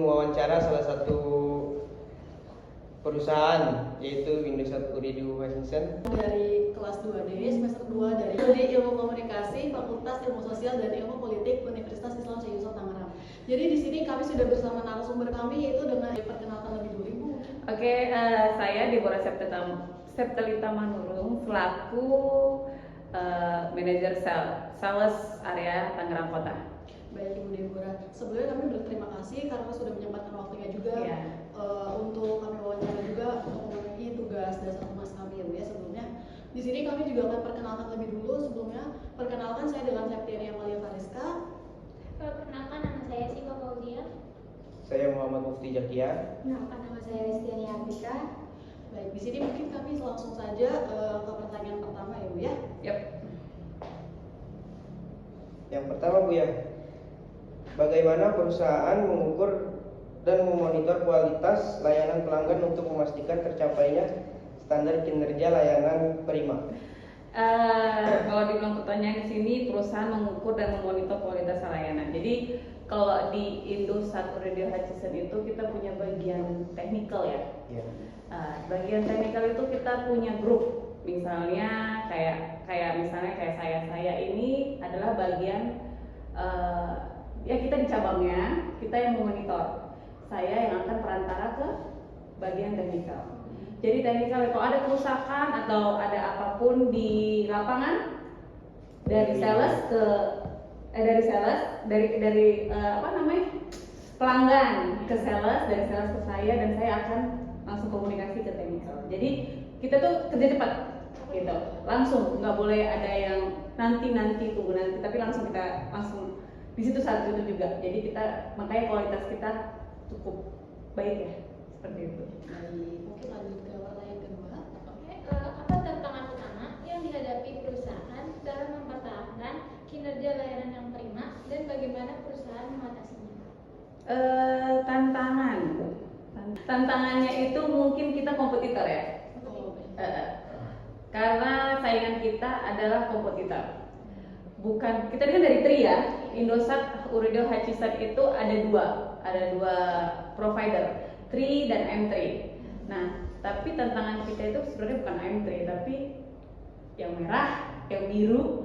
wawancara salah satu perusahaan yaitu Indosat Uridu Hutchinson dari kelas 2D semester 2 dari Ilmu Komunikasi Fakultas Ilmu Sosial dan Ilmu Politik Universitas Islam Syekh Yusuf Tangerang. Jadi di sini kami sudah bersama narasumber kami yaitu dengan diperkenalkan lebih dulu Ibu. Oke, saya Deborah Septelita Manurung selaku manajer sales area Tangerang Kota. Baik Ibu Deborah, sebelumnya kami berterima kasih karena sudah menyempatkan waktunya juga untuk kami wawancara juga untuk memenuhi tugas dasar tugas kami ya Bu ya. Sebelumnya di sini kami juga akan perkenalkan lebih dulu. Sebelumnya perkenalkan saya dengan Septiania Amalia Fariska. Perkenalkan, nama saya Siva Fauzia. saya Muhammad Mufti Jakia. Perkenalkan, nama saya Restiani Afrika. Baik, di sini mungkin kami langsung saja ke pertanyaan pertama ya Bu ya. Yap. Yang pertama Bu ya, bagaimana perusahaan mengukur dan memonitor kualitas layanan pelanggan untuk memastikan tercapainya standar kinerja layanan prima? Kalau dibilang pertanyaan di sini, perusahaan mengukur dan memonitor kualitas layanan. Jadi kalau di Indosat Uridu Hutchinson itu kita punya bagian teknikal ya. Ya. Bagian teknikal itu kita punya grup. Misalnya kayak saya ini adalah bagian ya kita di cabangnya, kita yang memonitor. Saya yang akan perantara ke bagian teknikal. Jadi teknikal kalau ada kerusakan atau ada apapun di lapangan dari sales ke pelanggan ke sales, dari sales ke saya, dan saya akan langsung komunikasi ke teknikal. Jadi kita tuh kerja cepat gitu, langsung, nggak boleh ada yang nanti tunggu nanti, tapi langsung di situ saat itu juga. Jadi kita makanya kualitas kita cukup baik ya, seperti itu. Baik, mungkin lanjut ke pertanyaan kedua. Oke, apa tantangan utama yang dihadapi perusahaan dalam mempertahankan kinerja layanan yang prima dan bagaimana perusahaan mengatasinya? Tantangannya itu mungkin kita kompetitor ya. Karena saingan kita adalah kompetitor. Bukan, kita kan dari TRI ya. Indosat Uridu Hutchinson itu ada dua provider, TRI dan M3. Nah, tapi tantangan kita itu sebenarnya bukan M3 tapi yang merah, yang biru.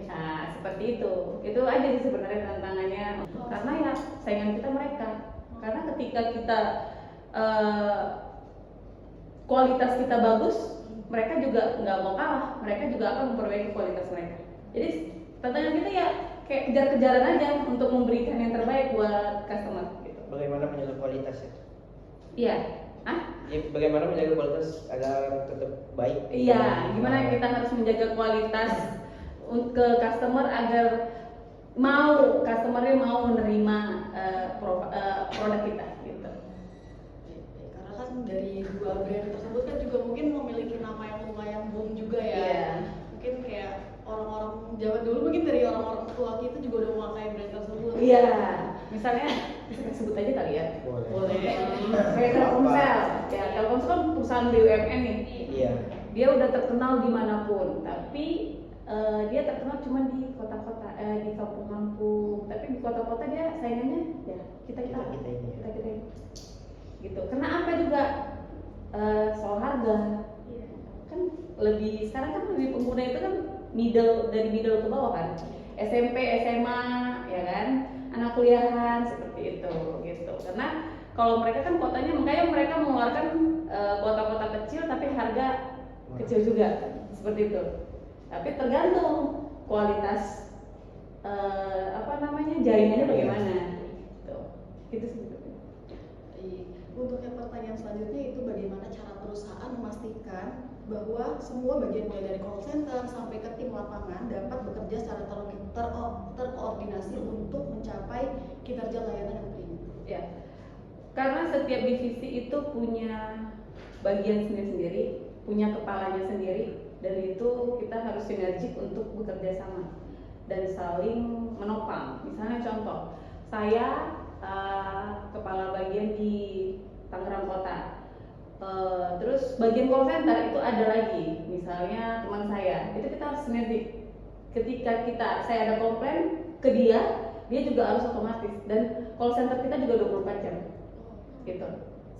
Nah, seperti itu. Itu aja sih sebenarnya tantangannya. Karena ya saingan kita mereka. Karena ketika kita kualitas kita bagus, mereka juga nggak mau kalah. Mereka juga akan memperbaiki kualitas mereka. Jadi tantangan kita ya kayak kejar-kejaran aja untuk memberikan yang terbaik buat customer gitu. Bagaimana menjaga kualitas ya? Iya. Bagaimana menjaga kualitas agar tetap baik? Iya, gimana kita harus menjaga kualitas ke customer agar customernya mau menerima produk kita gitu. Karena kan dari dua brand tersebut kan juga mungkin memiliki nama yang lumayan boom juga ya. Iya. Mungkin kayak orang-orang zaman dulu mungkin dari orang-orang tua kita juga udah memakai brand tersebut. Iya, misalnya bisa sebut aja kali ya. Boleh. Kayak Telkomsel, ya Telkomsel kan perusahaan BUMN nih. Iya. Dia udah terkenal dimanapun, tapi dia terkenal cuma di kota-kota, di kampung-kampung. Tapi di kota-kota dia saingannya ya kita ini. Gitu. Karena apa juga soal harga. Kan sekarang kan lebih pengguna itu kan dari middle ke bawah kan, SMP, SMA, ya kan, anak kuliahan seperti itu, gitu. Karena kalau mereka kan kotanya, makanya mereka mengeluarkan kota-kota kecil tapi harga kecil juga, seperti itu. Tapi tergantung kualitas jaringannya bagaimana, gitu sebetulnya. Untuk yang pertanyaan selanjutnya itu bagaimana cara perusahaan memastikan bahwa semua bagian mulai dari call center sampai ke tim lapangan dapat bekerja secara terkoordinasi untuk mencapai kinerja layanan yang prima. Ya, karena setiap divisi itu punya bagian sendiri-sendiri, punya kepalanya sendiri, dan itu kita harus sinergik untuk bekerja sama dan saling menopang. Misalnya contoh, saya kepala bagian di Tangerang Kota. Terus bagian call center itu ada lagi, misalnya teman saya, itu kita harus sinergi. Ketika saya ada komplain ke dia, dia juga harus otomatis, dan call center kita juga 24 jam gitu.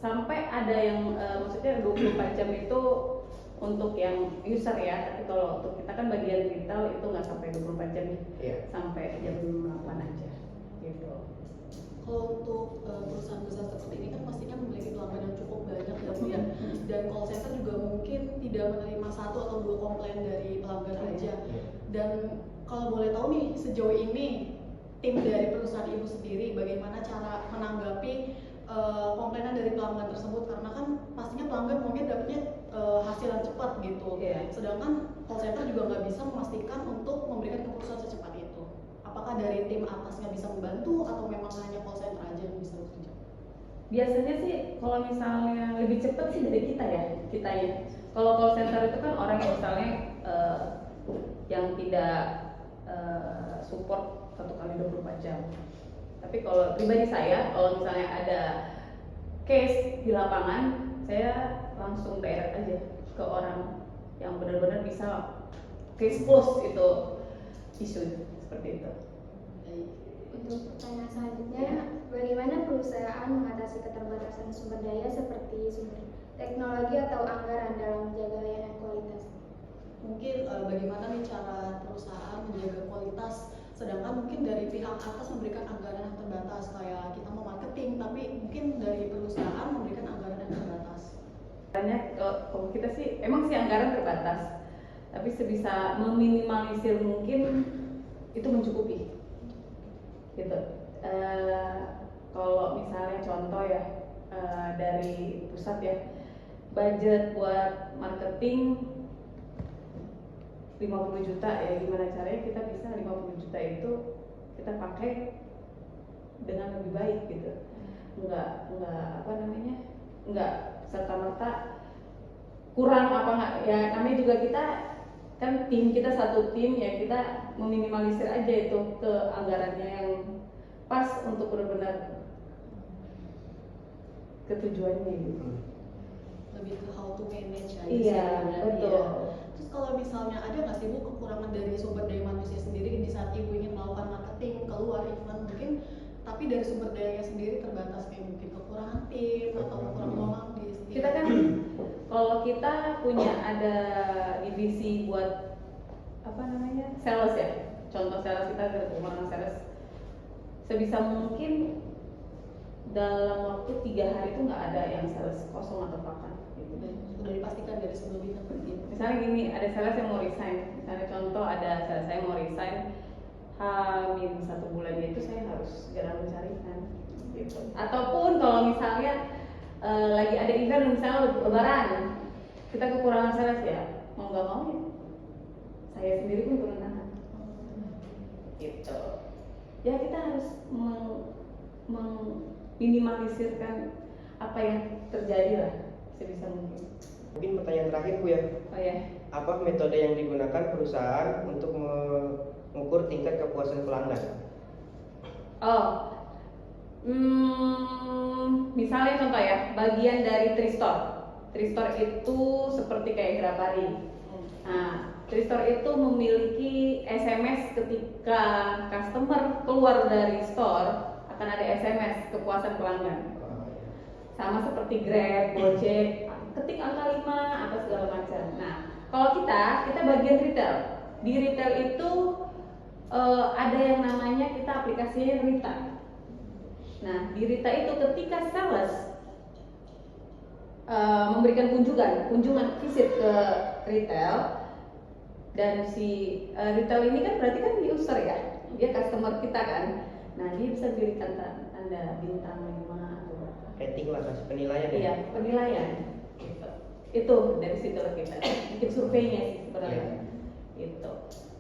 Sampai ada yang maksudnya 24 jam itu untuk yang user ya, tapi kalau untuk kita kan bagian retail itu nggak sampai 24 jam, sampai jam 8 aja gitu. Kalau untuk perusahaan besar seperti ini kan pastinya memiliki pelanggan yang cukup banyak ya, dan call center juga mungkin tidak menerima 1 atau 2 komplain dari pelanggan aja. Dan kalau boleh tahu nih, sejauh ini tim dari perusahaan ibu sendiri bagaimana cara menanggapi komplainan dari pelanggan tersebut, karena kan pastinya pelanggan maunya dapatnya hasil yang cepat gitu. Sedangkan call center juga nggak bisa memastikan untuk memberikan keputusan secepat itu. Apakah dari tim atasnya bisa membantu atau memang hanya call center aja yang bisa bekerja? Biasanya sih kalau misalnya lebih cepat sih dari kita ya. Kalau call center itu kan orang yang misalnya yang tidak support 1 kali 24 jam. Tapi kalau pribadi saya, kalau misalnya ada case di lapangan, saya langsung direct aja ke orang yang benar-benar bisa case close itu isu seperti itu. Untuk pertanyaan selanjutnya, bagaimana perusahaan mengatasi keterbatasan sumber daya seperti sumber teknologi atau anggaran dalam menjaga layanan kualitas? Mungkin bagaimana nih cara perusahaan menjaga kualitas, sedangkan mungkin dari pihak atas memberikan anggaran yang terbatas, kayak kita mau marketing tapi mungkin dari perusahaan memberikan anggaran yang terbatas. Kalau kita sih emang sih anggaran terbatas, tapi sebisa meminimalisir mungkin itu mencukupi gitu. Kalau misalnya contoh ya, dari pusat ya, budget buat marketing 50 juta ya, gimana caranya kita bisa 50 juta itu kita pakai dengan lebih baik gitu. Enggak serta-merta kurang apa enggak ya, namanya juga kita kan tim kita satu tim ya, kita meminimalisir aja itu ke anggarannya yang pas untuk benar-benar ketujuannya gitu. Lebih ke how to manage aja. Iya, betul. Ya. Terus kalau misalnya ada nggak sih Bu kekurangan dari sumber daya manusia sendiri di saat Ibu ingin melakukan marketing keluar event mungkin, tapi dari sumber dayanya sendiri terbatas, kayak mungkin kekurangan tim atau kekurangan uang di sendiri. Kita kan kalau kita punya ada divisi buat sales ya, contoh sales kita ada kekurangan sales, sebisa mungkin dalam waktu 3 hari itu nggak ada yang sales kosong atau vacant gitu. Sudah dipastikan dari sebelumnya seperti itu. Misalnya gini, ada sales yang mau resign, misalnya contoh ada sales saya mau resign H-1 bulan itu saya harus segera mencarikan gitu. Ataupun kalau misalnya lagi ada event misalnya lebaran, kita kekurangan sales ya, mau nggak mau ya saya sendiri pun turun tangan gitu. Ya kita harus minimalisirkan apa yang terjadi lah sebisa mungkin. Mungkin pertanyaan terakhir Bu ya. Oh ya. Apa metode yang digunakan perusahaan untuk mengukur tingkat kepuasan pelanggan? Misalnya contoh ya, bagian dari Tristor. Tristor itu seperti kayak Grapari. Nah, Tristor itu memiliki SMS ketika customer keluar dari store, akan ada SMS kepuasan pelanggan. Sama seperti Grab, Gojek, ketik angka 5 apa segala macam. Nah, kalau kita bagian retail. Di retail itu ada yang namanya kita aplikasinya Rita. Nah, di Rita itu ketika sales memberikan kunjungan visit ke retail, dan si retail ini kan berarti kan user ya, dia customer kita kan. Nah, dia bisa berikan tanda bintang 5 atau berapa. Rating lah, kasih penilaian ya. Iya, penilaian. Gitu. Itu dari situ lah kita bikin surveinya sih sebenarnya. Gitu.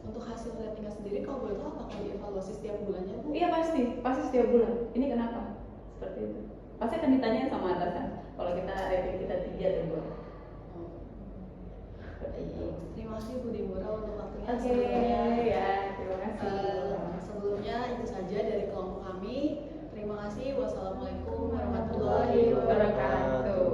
Untuk hasil ratingnya sendiri kalau boleh tahu apakah dievaluasi setiap bulannya Bu? Iya pasti setiap bulan. Ini kenapa? Seperti itu. Pasti akan ditanyain sama atasan. Kalau kita rating kita 3 atau 2. Terima kasih Bu Deborah untuk waktunya. Oke, ya, terima kasih. Sebelumnya itu saja dari kelompok kami. Terima kasih. Wassalamualaikum warahmatullahi wabarakatuh.